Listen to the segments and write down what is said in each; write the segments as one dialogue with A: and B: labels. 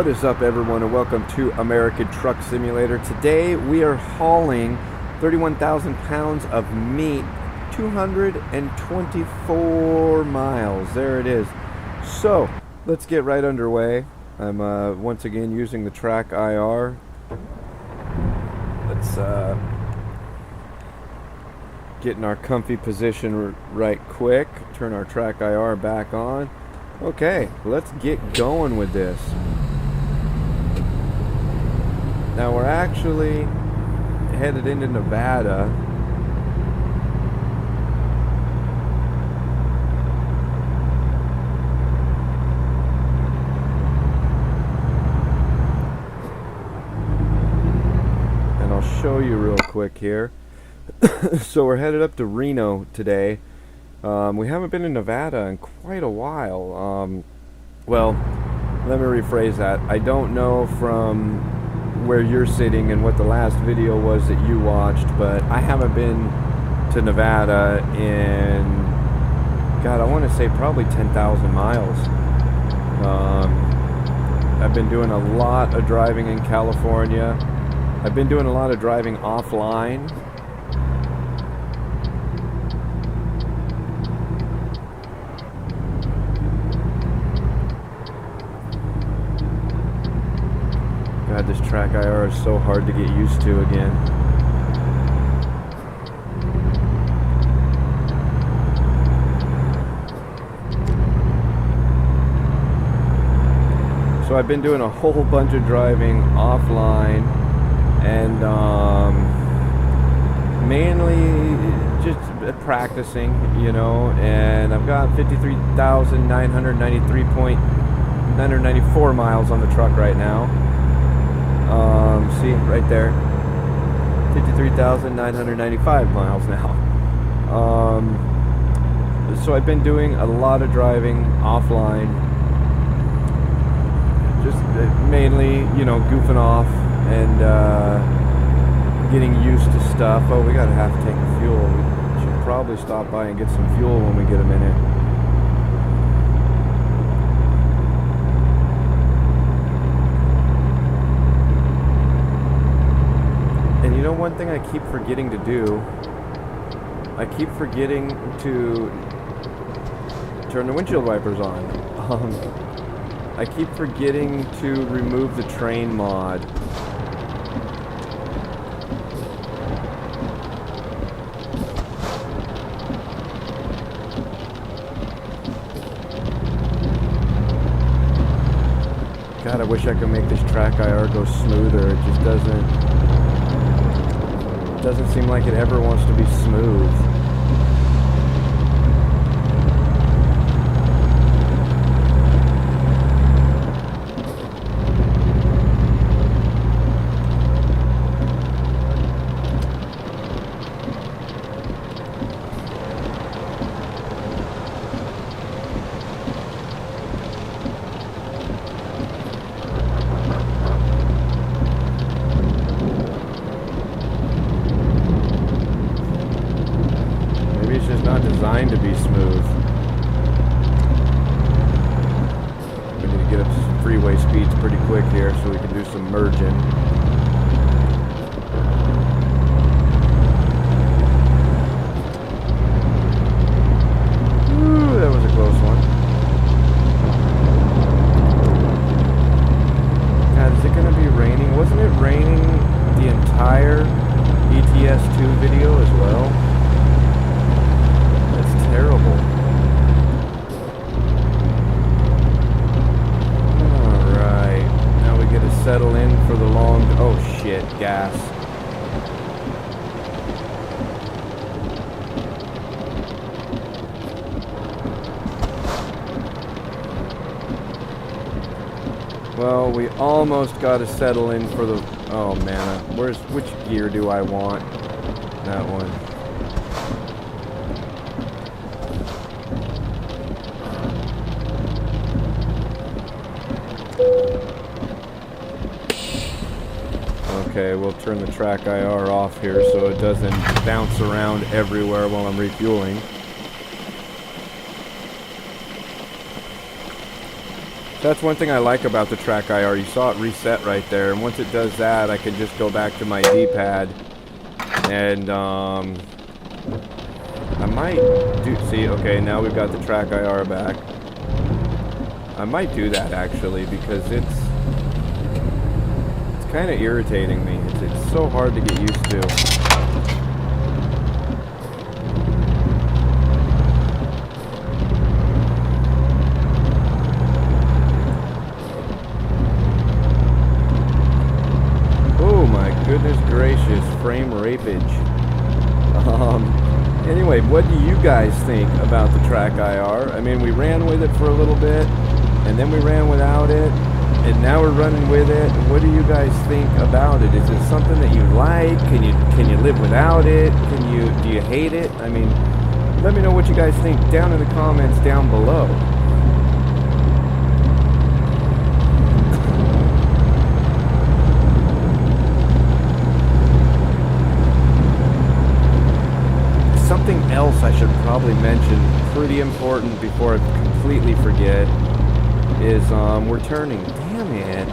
A: What is up, everyone, and welcome to American Truck Simulator. Today we are hauling 31,000 pounds of meat, 224 miles. There it is. So let's get right underway. I'm once again using the track IR. Let's get in our comfy position right quick. Turn our track IR back on. Okay, let's get going with this. Now we're actually headed into Nevada. And I'll show you real quick here. So we're headed up to Reno today. We haven't been in Nevada in quite a while. Well, let me rephrase that. I don't know from where you're sitting and what the last video was that you watched, but I haven't been to Nevada in, God, I want to say probably 10,000 miles. I've been doing a lot of driving in California. I've been doing a lot of driving offline. God, this track IR is so hard to get used to again. So I've been doing a whole bunch of driving offline and mainly just practicing, you know, and I've got 53,994 miles on the truck right now. See, right there, 53,995 miles now. So I've been doing a lot of driving offline, just mainly, you know, goofing off and getting used to stuff. Oh, we gotta have to take a fuel. We should probably stop by and get some fuel when we get a minute. You know, one thing I keep forgetting to do, I keep forgetting to turn the windshield wipers on. I keep forgetting to remove the train mod. God, I wish I could make this track IR go smoother. It just doesn't seem like it ever wants to be smooth. Designed to be smooth. We need to get up to some freeway speeds pretty quick here so we can do some merging. Ooh, that was a close one. God, is it going to be raining? Wasn't it raining the entire ETS2 video as well? Terrible. Alright, now we get to settle in for the long... Oh shit, gas. Well, we almost got to settle in for the... Oh man, which gear do I want? That one. Okay, we'll turn the track IR off here so it doesn't bounce around everywhere while I'm refueling. That's one thing I like about the track IR. You saw it reset right there, and once it does that, I can just go back to my D-pad, and I might do, see, okay, now we've got the track IR back. I might do that actually, because it's kind of irritating me. It's so hard to get used to. Goodness gracious, frame rapage. Anyway, what do you guys think about the track IR? I mean, we ran with it for a little bit, and then we ran without it, and now we're running with it. What do you guys think about it? Is it something that you like? Can you live without it? Do you hate it? I mean, let me know what you guys think down in the comments down below. Something else I should probably mention, pretty important before I completely forget, is we're turning. Damn it.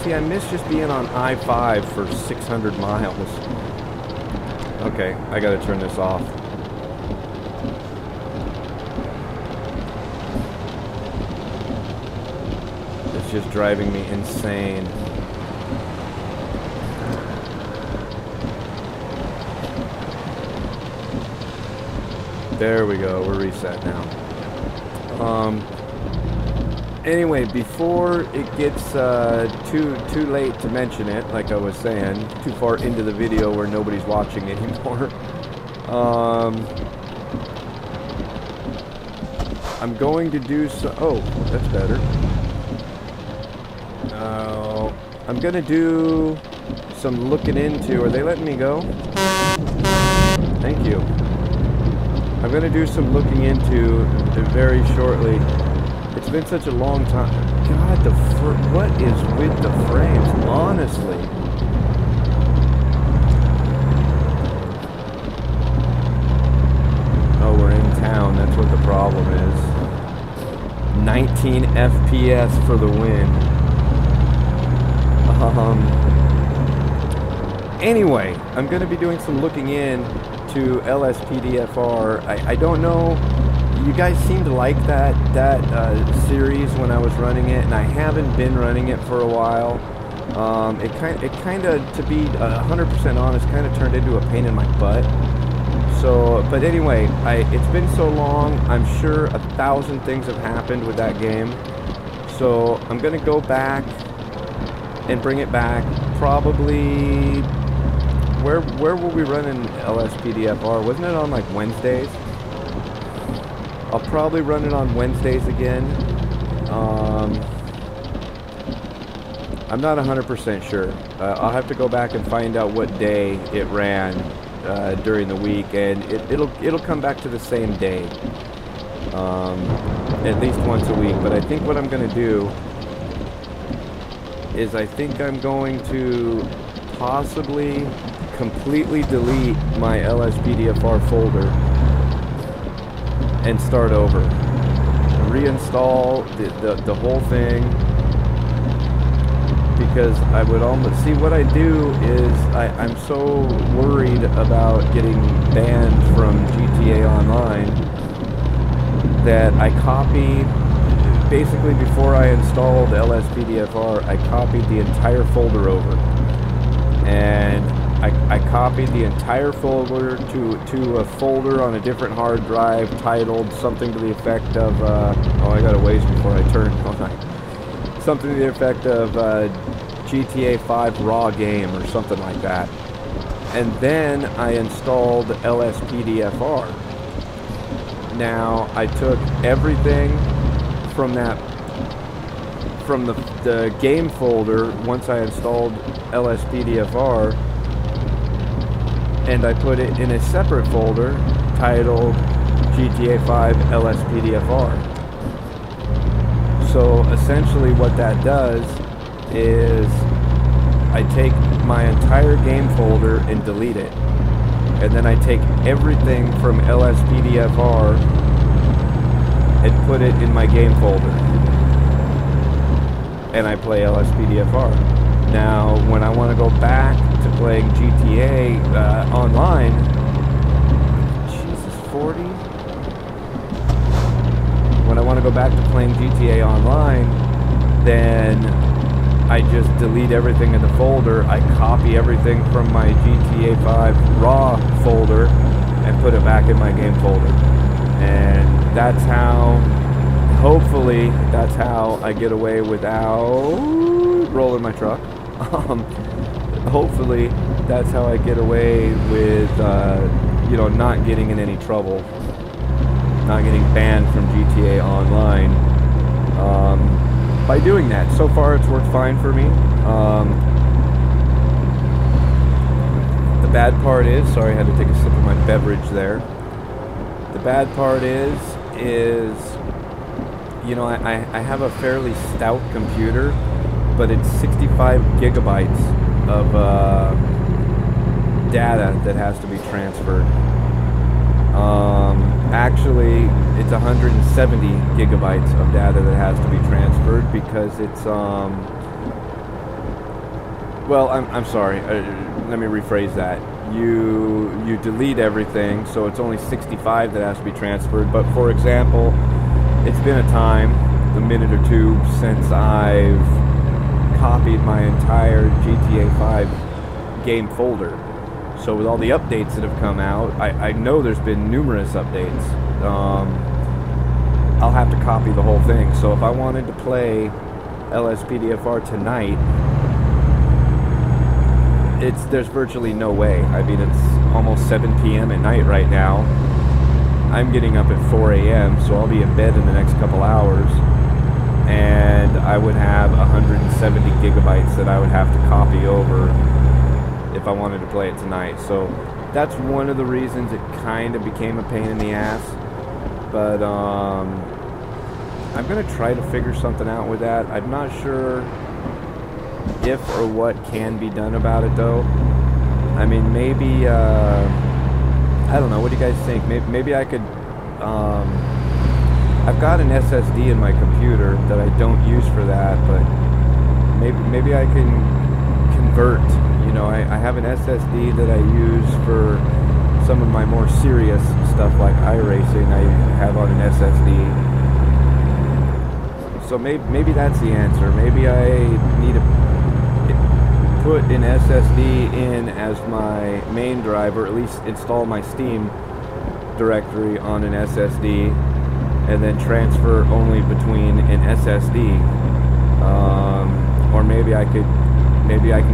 A: See, I miss just being on I-5 for 600 miles. Okay, I gotta turn this off. It's just driving me insane. There we go, we're reset now. Anyway, before it gets too late to mention it, like I was saying, too far into the video where nobody's watching anymore, I'm going to do so. Oh, that's better. I'm gonna do some looking into. Are they letting me go? Thank you. I'm going to do some looking into very shortly. It's been such a long time. God, what is with the frames, honestly? Oh, we're in town. That's what the problem is. 19 FPS for the win. Anyway, I'm going to be doing some looking in to LSPDFR. I don't know, you guys seem to like that series when I was running it, and I haven't been running it for a while. It kind of, to be 100% honest, kind of turned into a pain in my butt. So, but anyway, it's been so long, I'm sure 1,000 things have happened with that game. So I'm gonna go back and bring it back, probably. Where will we run in LSPDFR? Wasn't it on like Wednesdays? I'll probably run it on Wednesdays again. I'm not 100% sure. I'll have to go back and find out what day it ran during the week, and it'll come back to the same day, at least once a week. But I think what I'm going to do is I think I'm going to possibly completely delete my LSPDFR folder and start over. Reinstall the whole thing, because I would almost see what I do is I'm so worried about getting banned from GTA Online that I copied, basically before I installed LSPDFR, I copied the entire folder over. And I copied the entire folder to a folder on a different hard drive titled something to the effect of, oh, I gotta waste before I turn, something to the effect of GTA 5 raw game or something like that. And then I installed LSPDFR. Now I took everything from the game folder once I installed LSPDFR, and I put it in a separate folder titled GTA 5 LSPDFR. So essentially what that does is I take my entire game folder and delete it, and then I take everything from LSPDFR and put it in my game folder. and I play LSPDFR. Now, when I want to go back to playing GTA online, Jesus, 40? When I want to go back to playing GTA online, then I just delete everything in the folder. I copy everything from my GTA 5 raw folder and put it back in my game folder. And that's how, hopefully, that's how I get away without rolling my truck. Hopefully, that's how I get away with, not getting in any trouble. Not getting banned from GTA Online. By doing that. So far it's worked fine for me. The bad part is, sorry I had to take a sip of my beverage there. The bad part is I have a fairly stout computer, but it's 65 gigabytes of data that has to be transferred. Actually, it's 170 gigabytes of data that has to be transferred because it's, I'm sorry, let me rephrase that. You delete everything, so it's only 65 that has to be transferred, but for example, it's been a minute or two, since I've copied my entire GTA 5 game folder. So with all the updates that have come out, I know there's been numerous updates. I'll have to copy the whole thing. So if I wanted to play LSPDFR tonight, there's virtually no way. I mean, it's almost 7 p.m. at night right now. I'm getting up at 4 a.m., so I'll be in bed in the next couple hours. And I would have 170 gigabytes that I would have to copy over if I wanted to play it tonight. So that's one of the reasons it kind of became a pain in the ass. But I'm going to try to figure something out with that. I'm not sure if or what can be done about it, though. I mean, maybe, I don't know, what do you guys think? Maybe I could, I've got an SSD in my computer that I don't use for that, but maybe I can convert. I have an SSD that I use for some of my more serious stuff like Iracing. I have on an SSD. So maybe that's the answer. Maybe I need to put an SSD in as my main drive, or at least install my Steam directory on an SSD, and then transfer only between an SSD. Or maybe I can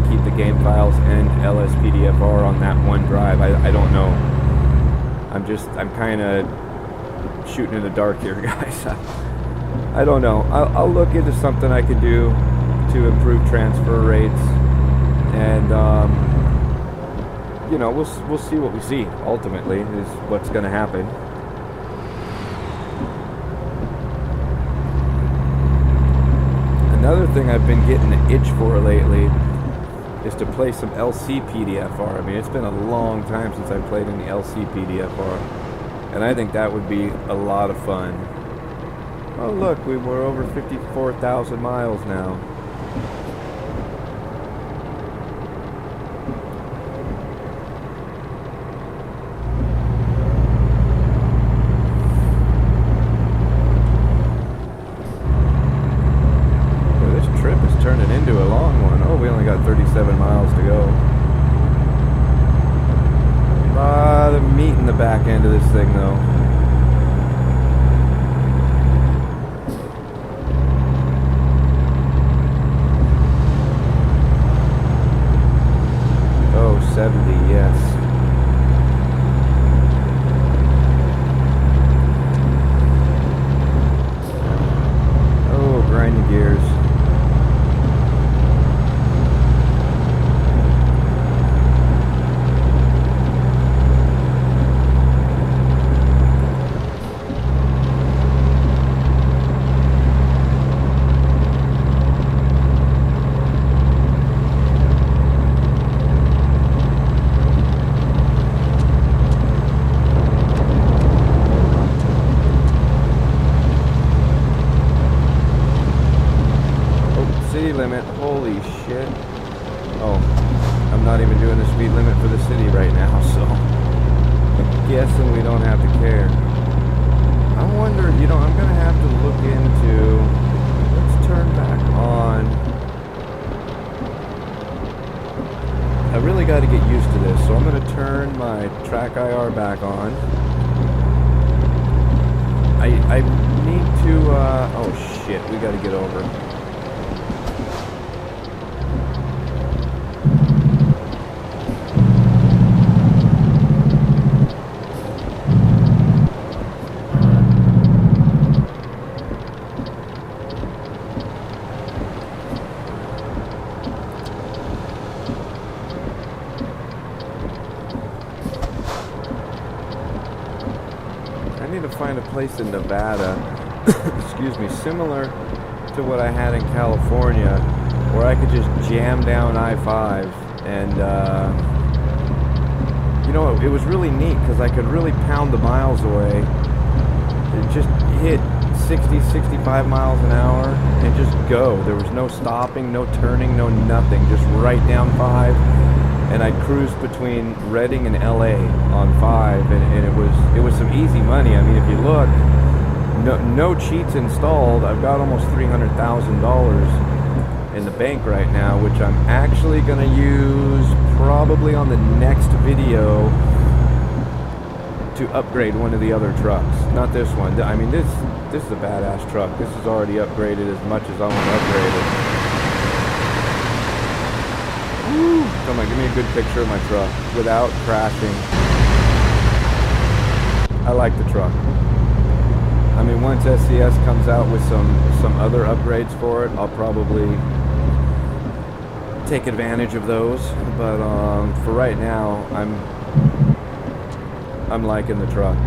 A: keep the game files and LSPDFR on that one drive. I don't know. I'm kind of shooting in the dark here, guys. I don't know. I'll look into something I could do to improve transfer rates, and we'll see what we see. Ultimately, is what's going to happen. Another thing I've been getting an itch for lately is to play some LCPDFR. I mean, it's been a long time since I played in the LCPDFR, and I think that would be a lot of fun. Oh look, we're over 54,000 miles now. Turning into a long one. Oh, we only got 37 miles to go. A lot of meat in the back end of this thing, though. Oh, 70, yes. Oh, grind the gears. busy right now, so I'm guessing we don't have to care. I wonder, you know, I'm going to have to look into, let's turn back on. I really got to get used to this, so I'm going to turn my track IR back on. I need to, oh shit, we got to get over. Find a place in Nevada, excuse me, similar to what I had in California, where I could just jam down I-5 and, you know, it was really neat because I could really pound the miles away and just hit 60, 65 miles an hour and just go. There was no stopping, no turning, no nothing, just right down 5. And I'd cruise between Redding and LA on 5, and it was some easy money. I mean, if you look, no cheats installed. I've got almost $300,000 in the bank right now, which I'm actually going to use probably on the next video to upgrade one of the other trucks. Not this one. I mean, this is a badass truck. This is already upgraded as much as I want to upgrade it. Come on, give me a good picture of my truck without crashing. I like the truck. I mean, once SCS comes out with some other upgrades for it, I'll probably take advantage of those. But for right now, I'm liking the truck.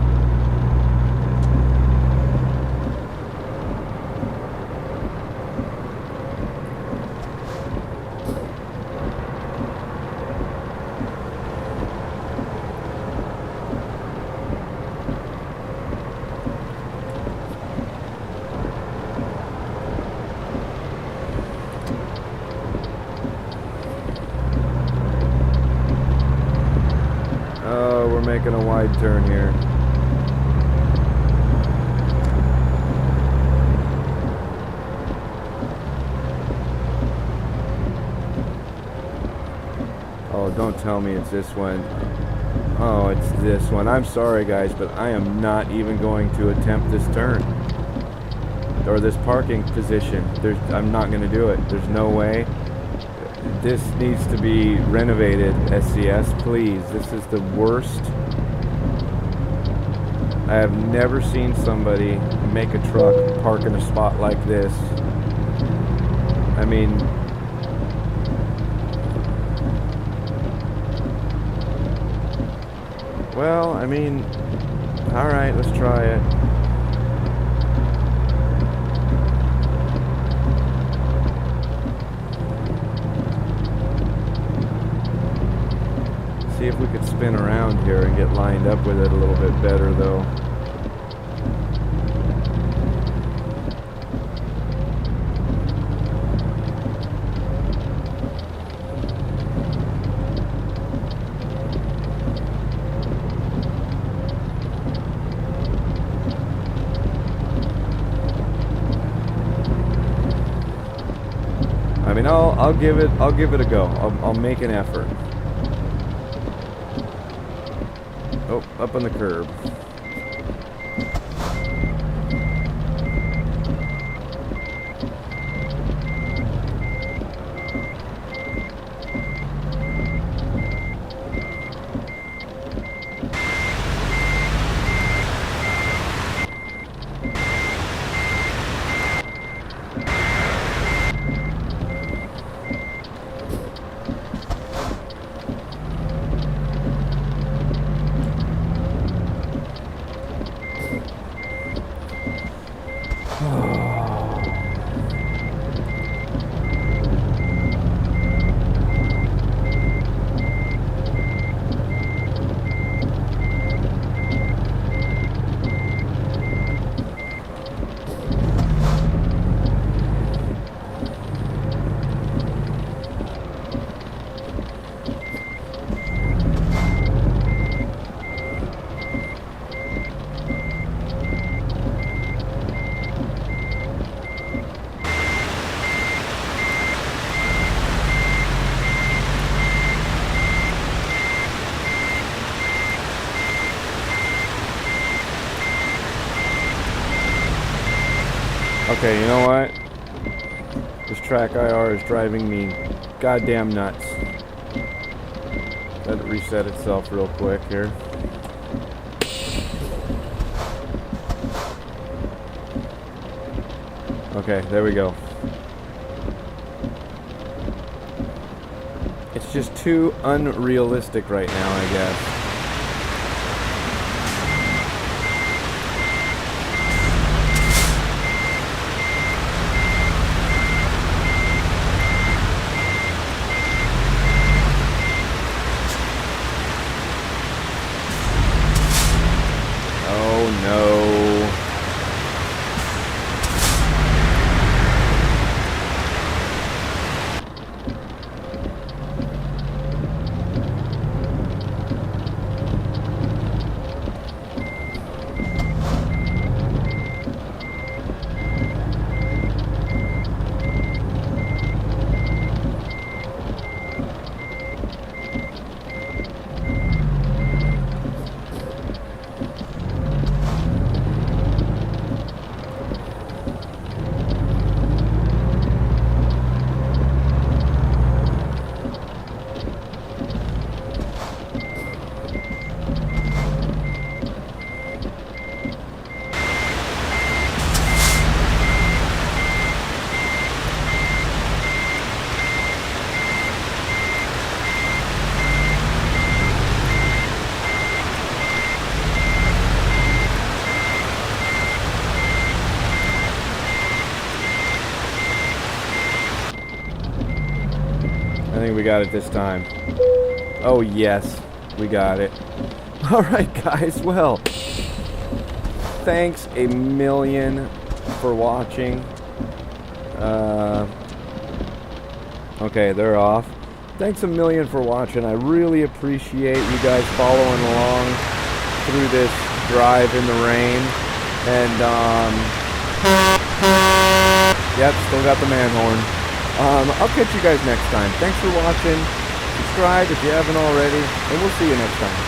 A: Making a wide turn here. Oh, don't tell me it's this one. Oh, it's this one. I'm sorry guys, but I am not even going to attempt this turn or this parking position. I'm not going to do it. There's no way. This needs to be renovated, SCS, please. This is the worst. I have never seen somebody make a truck park in a spot like this. I mean, well, I mean, alright, let's try it. See if we could spin around here and get lined up with it a little bit better, though. I mean, I'll give it a go. I'll make an effort. Oh, up on the curb. Okay, you know what? This track IR is driving me goddamn nuts. Let it reset itself real quick here. Okay, there we go. It's just too unrealistic right now, I guess. Oh no. I think we got it this time. Oh yes, we got it. Alright guys, well, thanks a million for watching. Okay, they're off. Thanks a million for watching. I really appreciate you guys following along through this drive in the rain. And, yep, still got the man horn. I'll catch you guys next time. Thanks for watching. Subscribe if you haven't already, and we'll see you next time.